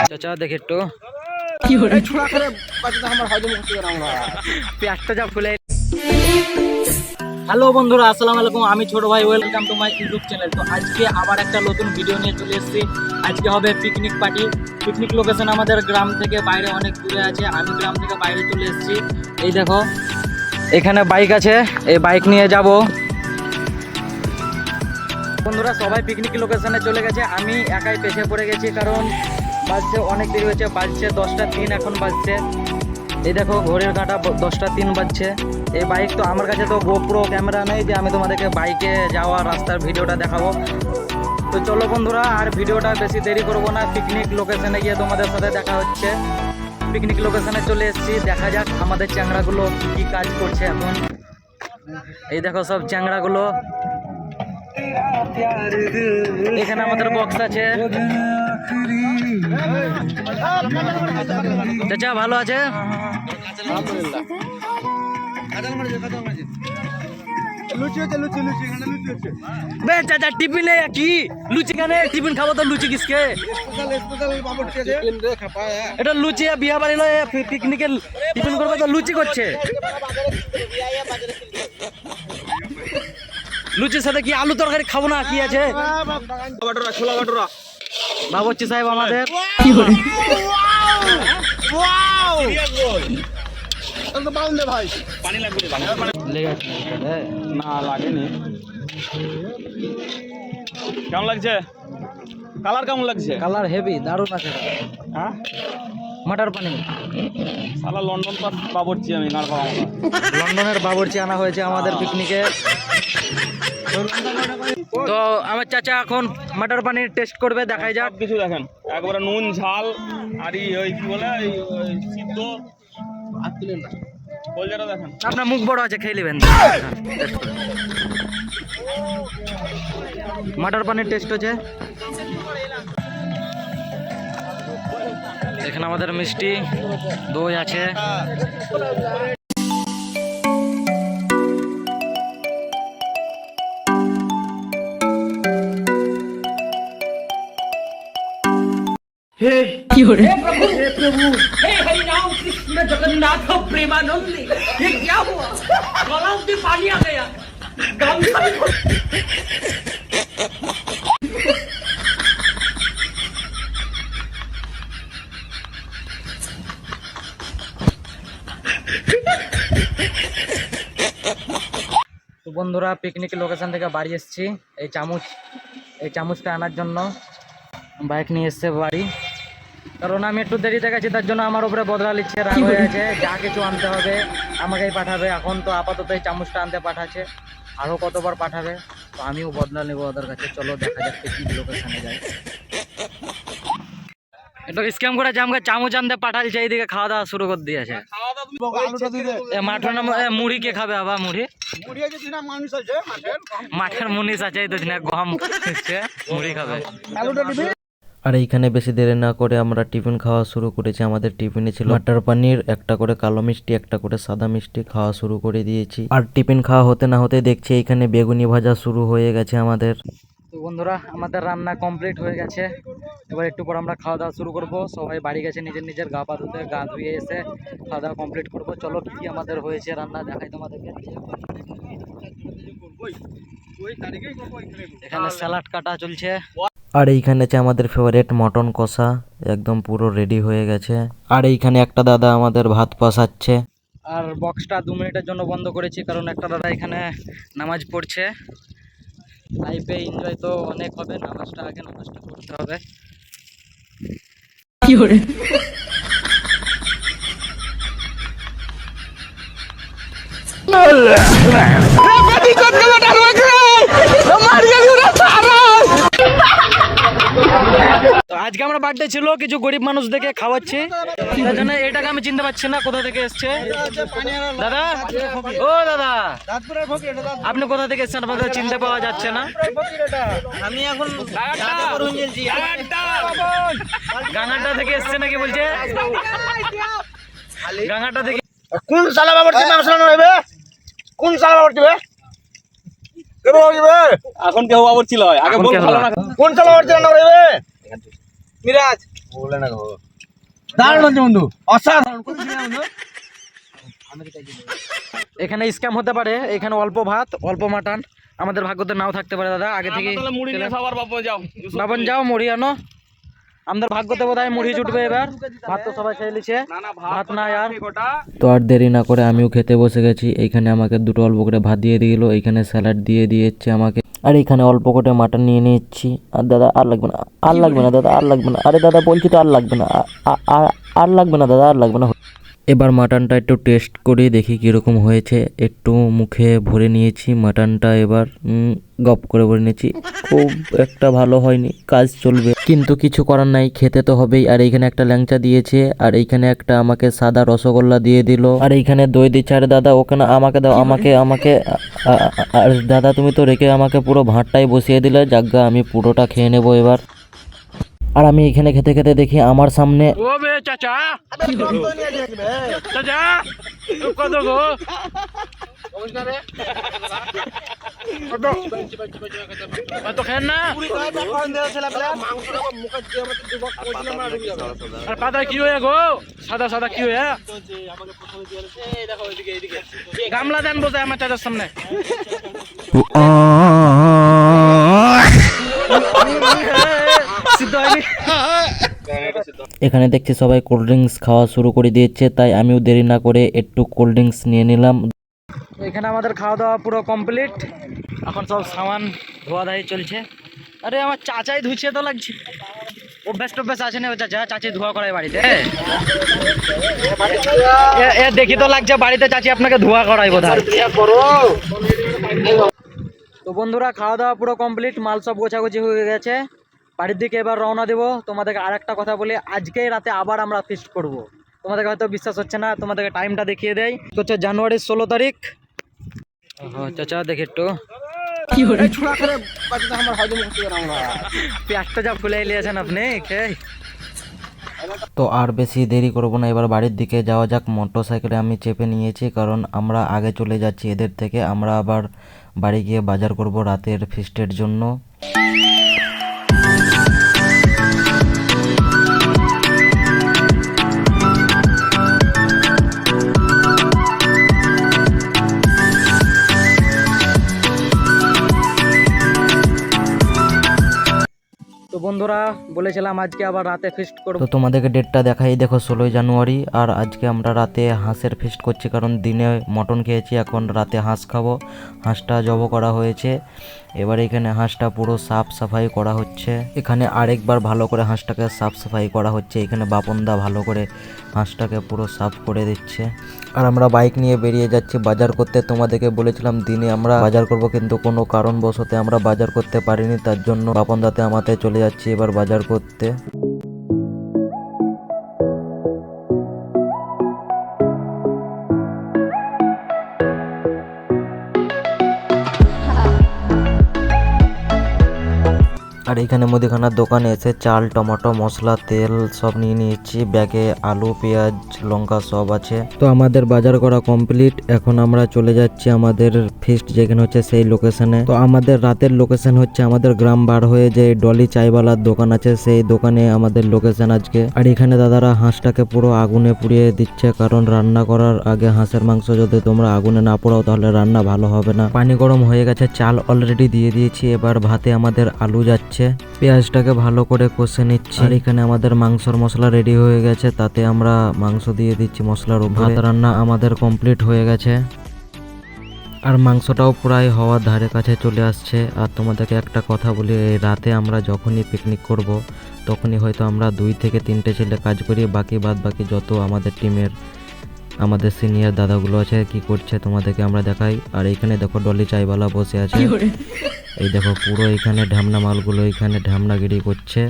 চাচা দেখে একটু পেটটা যা ফুলে। হ্যালো বন্ধুরা, আসসালামু আলাইকুম। আমি ছোট ভাই, welcome to my YouTube channel. তো আজকে আবার একটা নতুন ভিডিও নিয়ে চলে এসেছি। আজকে হবে পিকনিক পার্টি। পিকনিক লোকেশন আমাদের গ্রাম থেকে বাইরে অনেক দূরে আছে। আমি গ্রাম থেকে বাইরে চলে এসেছি। এই দেখো এখানে বাইক আছে, এই বাইক নিয়ে যাব। বন্ধুরা সবাই পিকনিক লোকেশনে চলে গেছে, আমি একাই পেছে পড়ে গেছি, কারণ বাজছে অনেক দেরি হয়েছে। বাজছে 10টা 3 এখন বাজছে। এই দেখো ঘড়ির কাঁটা 10টা 3 বাজছে। এই বাইক তো আমার কাছে তো গোপ্রো ক্যামেরা নেই যে আমি তোমাদেরকে বাইকে যাওয়া রাস্তার ভিডিওটা দেখাবো। তো চলো বন্ধুরা, আর ভিডিওটা বেশি দেরি করবো না। পিকনিক লোকেশনে গিয়ে তোমাদের সাথে দেখা হচ্ছে। পিকনিক লোকেশনে চলে এসেছি, দেখা যাক আমাদের চ্যাংড়াগুলো কী কাজ করছে এখন। এই দেখো সব চ্যাংড়াগুলো। এখানে আমাদের বক্স আছে। চাচা ভালো আছে? চাচা টিফিন কি লুচি খানে? টিফিন খাবো তো লুচি কিসকে? এটা লুচি বিয়া বাড়ি নয়, পিকনিকে টিফিন করবো তো লুচি করছে। লুচির সাথে কি আলু তরকারি খাবো না? কি আছে ছোলা ভাটুরা বাবুর্চি সাহেব আমাদের। না লাগেনি। কেমন লাগছে? কালার কেমন লাগছে? কালার হেভি, দারুণ আছে। হ্যাঁ মটর পানি। সালা লন্ডন পাস বাবুর্চি আমি লন্ডনের বাবুর্চি আনা হয়েছে আমাদের পিকনিকে। তো আমার চাচা এখন মটর পানির টেস্ট করবে, দেখাই যাক। কিছু দেখেন একবারে নুন ঝাল আর ওই কি বলে সিদ্ধ আর তুলেন না বলজাটা দেখেন। আপনার মুখ বড় আছে, খেয়ে নেবেন। মটর পানির টেস্ট হচ্ছে। এখানে আমাদের মিষ্টি দই আছে। हे प्रभु, हे हरि राम कृष्ण जगन्नाथ प्रेमानंद, ये क्या हुआ? गला में पानी आ गया। তো বন্ধুরা পিকনিক লোকেশন থেকে বাড়ি এসেছি। এই চামচটা আনার জন্য বাইক নিয়ে এসছে বাড়ি, কারণ আমি একটু দেরিতে গেছি, তার জন্য আমার উপরে বদলা নিচ্ছে, রাগ হয়ে আছে। যা কিছু আনতে হবে আমাকেই পাঠাবে। এখন তো আপাতত এই চামচটা আনতে পাঠাচ্ছে, আরও কতবার পাঠাবে, তো আমিও বদলা নেবো ওদের কাছে। চলো দেখা যাক পিকনিক লোকেশনে যাই। একটু স্ক্যাম করে যে আমাকে চামচ আনতে পাঠাচ্ছে, এইদিকে খাওয়া দাওয়া শুরু করে দিয়েছে। মাঠের মুড়ি কে খাবে? আবার মুড়ি মাঠের মুনিশ আছে, এই তো গম মুড়ি খাবে। আর এইখানে বেশি দেরি না করে আমরা টিফিন খাওয়া শুরু করেছি। আমাদের টিফিনে ছিল মটর পানির, একটা করে কালো মিষ্টি, একটা করে সাদা মিষ্টি খাওয়া শুরু করে দিয়েছি। আর টিফিন খাওয়া হতে না হতে দেখছি এইখানে বেগুনি ভাজা শুরু হয়ে গেছে আমাদের। তো বন্ধুরা আমাদের রান্না কমপ্লিট হয়ে গেছে। এবার একটু পর আমরা খাওয়া দাওয়া শুরু করব। সবাই বাড়ি গেছে নিজের নিজের গা পা ধুতে, গা ধুয়ে এসে খাওয়া দাওয়া কমপ্লিট করবো। চলো কি আমাদের হয়েছে রান্না দেখাই তোমাদেরকে। এখানে স্যালাড কাটা চলছে। আর এইখানে আছে আমাদের ফেভারিট মটন কষা, একদম পুরো রেডি হয়ে গেছে। আর এইখানে একটা দাদা আমাদের ভাত বসাচ্ছে। আর বক্সটা 2 মিনিটের জন্য বন্ধ করেছি, কারণ একটা দাদা এখানে নামাজ পড়ছে। লাইফে এনজয় তো অনেক হবে, নামাজটা পড়তে হবে। কি করে আজকে আমরা বার্থডে ছিল, কিছু গরিব মানুষদেরকে খাওয়াচ্ছি। তার জন্য এটাকে আমি চিনতে পারছি না কোথা থেকে এসছে। দাদা, ও দাদা, আপনি কোথা থেকে এসছেন? আপনাকে চিনতে পাওয়া যাচ্ছে না। আমি এখন গাঙ্গাটা থেকে এসছে নাকি বলছে? গাঙ্গাটা থেকে কোন সালা বাবার টিম মাংস রান্না হবে? কোন সালা বাবার টিম? কে বাবার টিম? এখন কেউ বাবার ছিল আগে বল ভালো না। কোন সালা বাবার টিম রান্না হবে? মিরাজ বলে না গো। দারুণ হচ্ছে বন্ধু, অসাধারণ। কোন টিম বন্ধু? এখানে স্ক্যাম হতে পারে, এখানে অল্প ভাত অল্প মাটন, আমাদের ভাগ্যতে নাও থাকতে পারে দাদা। আগে থেকে তাহলে মুড়ি নিয়ে সবার বাবা যাও। বাবন যাও মুড়ি আনো, আমাদের ভাগ্যতে বোধ হয় মুড়ি জুটবে এবার। ভাত তো সবাই খেয়ে নিচ্ছে, না না ভাত না আর। গোটা তো আর দেরি না করে আমিও খেতে বসে গেছি। এইখানে আমাকে দুটো অল্প করে ভাত দিয়ে দিল, এইখানে স্যালাড দিয়ে দিয়েছে আমাকে, আর এইখানে অল্প করে মাটন নিয়ে নিচ্ছি। আর দাদা আর লাগবে না, আর লাগবে না দাদা, আর লাগবে না। আরে দাদা বলছি তো আর লাগবে না, আর লাগবে না দাদা, আর লাগবে না। এবার মাটনটা একটু টেস্ট করে দেখি কীরকম হয়েছে। একটু মুখে ভরে নিয়েছি মাটনটা, এবার গপ করে ভরে নিয়েছি। খুব একটা ভালো হয়নি, কাজ চলবে, কিন্তু কিছু করার নাই, খেতে তো হবেই। আর এইখানে একটা ল্যাংচা দিয়েছে, আর এইখানে একটা আমাকে সাদা রসগোল্লা দিয়ে দিল, আর এইখানে দই দিচ্ছে। আরে দাদা ওখানে আমাকে দাও, আমাকে আর দাদা তুমি তো রেখে আমাকে পুরো ভাতটাই বসিয়ে দিলে। যাজ্ঞা আমি পুরোটা খেয়ে নেবো এবার। আর আমি এখানে খেতে খেতে দেখি আমার সামনে ও বে চাচা, চাচা কত গো? কত খেন না? আর পাতা কি হয়ে গো? সাদা সাদা কি হয়ে? গামলা দেন বোঝে আমার চাচার সামনে। সিদ্ধ হয়নি। এখানে দেখছি সবাই কোল্ড ড্রিঙ্কস খাওয়া শুরু করে দিয়েছে, তাই আমিও দেরি না করে একটু কোল্ড ড্রিঙ্কস নিয়ে নিলাম। এখানে আমাদের খাওয়া দাওয়া পুরো কমপ্লিট, এখন সব সামান ধোয়া ধাই চলছে। আরে আমার চাচাই ধুইছে তো লাগছে, অভ্যাস টভ্যাস আছে না? চাচা চাচি ধোয়া করায় বাড়িতে। এ দেখি তো লাগছে বাড়িতে চাচি আপনাকে ধোয়া করাই বোধহয়। তো বন্ধুরা খাওয়া দাওয়া পুরো কমপ্লিট, মাল সব গোছাগুছি হয়ে গেছে, বাড়ির দিকে এবার রওনা দেবো। তোমাদেরকে আর একটা কথা বলি, আজকেই রাতে আবার আমরা ফিস্ট করব। তোমাদেরকে হয়তো বিশ্বাস হচ্ছে না, তোমাদেরকে টাইমটা দেখিয়ে দেয়। হচ্ছে জানুয়ারির 16 তারিখ। চাচা দেখি একটু পেঁয়াজটা যা ফুলে নিয়েছেন আপনি খেয়ে। তো আর বেশি দেরি করব না, এবার বাড়ির দিকে যাওয়া যাক। মোটর সাইকেলে আমি চেপে নিয়েছি, কারণ আমরা আগে চলে যাচ্ছি এদের থেকে। আমরা আবার বাড়ি গিয়ে বাজার করব রাতের ফিস্টের জন্য। তো বন্ধুরা বলেছিলাম আজকে আবার রাতে ফিস্ট করব। তো তোমাদেরকে ডেটটা দেখাই, দেখো 16 জানুয়ারি। আর আজকে আমরা রাতে হাঁসের ফিস্ট করছি, কারণ দিনে মটন খেয়েছি, এখন রাতে হাঁস খাবো। হাঁসটা জব করা হয়েছে, এবার এখানে হাঁসটা পুরো সাফ সাফাই করা হচ্ছে। এখানে আরেকবার ভালো করে হাঁসটাকে সাফ সাফাই করা হচ্ছে। এখানে বাপনদা ভালো করে হাঁসটাকে পুরো সাফ করে দিচ্ছে। আর আমরা বাইক নিয়ে বেরিয়ে যাচ্ছি বাজার করতে। তোমাদেরকে বলেছিলাম দিনে আমরা বাজার করব, কিন্তু কোনো কারণবশতে আমরা বাজার করতে পারিনি, তার জন্য বাপনদাতে আমাতে চলে যাচ্ছি এবার বাজার করতে। আর এখানে মুদিখানার দোকানে এসে চাল, টমেটো, মশলা, তেল সব নিয়ে নিয়েছি। ব্যাগে আলু, পেঁয়াজ, লঙ্কা সব আছে। তো আমাদের বাজার করা কমপ্লিট, এখন আমরা চলে যাচ্ছি আমাদের ফিস্ট যেখানে হচ্ছে সেই লোকেশনে। তো আমাদের রাতের লোকেশন হচ্ছে আমাদের গ্রাম বার হয়ে যে ডলি চাইওয়ালার দোকান আছে, সেই দোকানে আমাদের লোকেশন আজকে। আর এখানে দাদারা হাঁসটাকে পুরো আগুনে পুড়িয়ে দিচ্ছে, কারণ রান্না করার আগে হাঁসের মাংস যদি তোমরা আগুনে না পোড়াও তাহলে রান্না ভালো হবে না। পানি গরম হয়ে গেছে, চাল অলরেডি দিয়ে দিয়েছি, এবার ভাতে আমাদের আলু যাচ্ছে। পেঁয়াজটাকে ভালো করে কষে নিচ্ছি। আর এখানে আমাদের মাংসর মশলা রেডি হয়ে গেছে, তাতে আমরা মাংস দিয়ে দিচ্ছি মশলার উপরে। ভাত রান্না আমাদের কমপ্লিট হয়ে গেছে, আর মাংসটাও প্রায় হওয়ার ধারে কাছে চলে আসছে। আর তোমাদেরকে একটা কথা বলি, এই রাতে আমরা যখনই পিকনিক করব তখনই হয়তো আমরা 2 থেকে 3টে ছেলে কাজ করি, বাদ বাকি যত আমাদের টিমের আমাদের সিনিয়র দাদাগুলো আছে কি করছে তোমাদেরকে আমরা দেখাই। আর এইখানে দেখো ডলি চাইওয়ালা বসে আছে, এই দেখো পুরো এখানে ঢ্যামনা মালগুলো এখানে ঢ্যামনাগিরি করছে।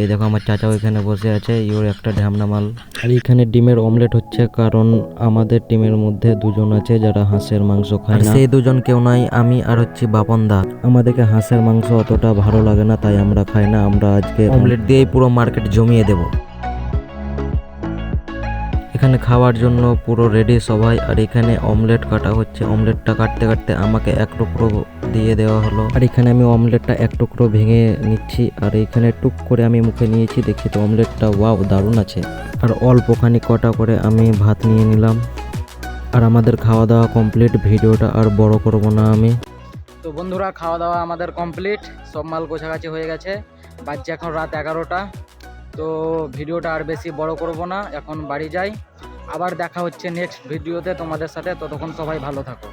এই দেখো আমার চাচাও এখানে বসে আছে, ইওর একটা ঢ্যামনা মাল। আর এখানে ডিমের অমলেট হচ্ছে, কারণ আমাদের টিমের মধ্যে দুজন আছে যারা হাঁসের মাংস খায় না। সেই দুজন কেউ নাই, আমি আর হচ্ছে বাপন দা। আমাদেরকে হাঁসের মাংস অতটা ভালো লাগে না, তাই আমরা খাই না। আমরা আজকে অমলেট দিয়েই পুরো মার্কেট জমিয়ে দেব। এখানে খাওয়ার জন্য পুরো রেডি সবাই। আর এখানে অমলেট কাটা হচ্ছে, অমলেটটা কাটতে কাটতে আমাকে এক টুকরো দিয়ে দেওয়া হলো। আর এখানে আমি অমলেটটা এক টুকরো ভেঙে নিচ্ছি, আর এখানে টুক করে আমি মুখে নিয়েছি, দেখছি তো অমলেটটা ওয়াও দারুণ আছে। আর অল্পখানি কটা করে আমি ভাত নিয়ে নিলাম। আর আমাদের খাওয়া দাওয়া কমপ্লিট, ভিডিওটা আর বড় করব না আমি। তো বন্ধুরা, খাওয়া দাওয়া আমাদের কমপ্লিট, সব মাল গোছাগাছি হয়ে গেছে। বাজছে এখন রাত 11টা। তো ভিডিওটা আর বেশি বড় করব না, এখন বাড়ি যাই। আবার দেখা হচ্ছে নেক্সট ভিডিওতে তোমাদের সাথে। ততক্ষণ সবাই ভালো থাকো।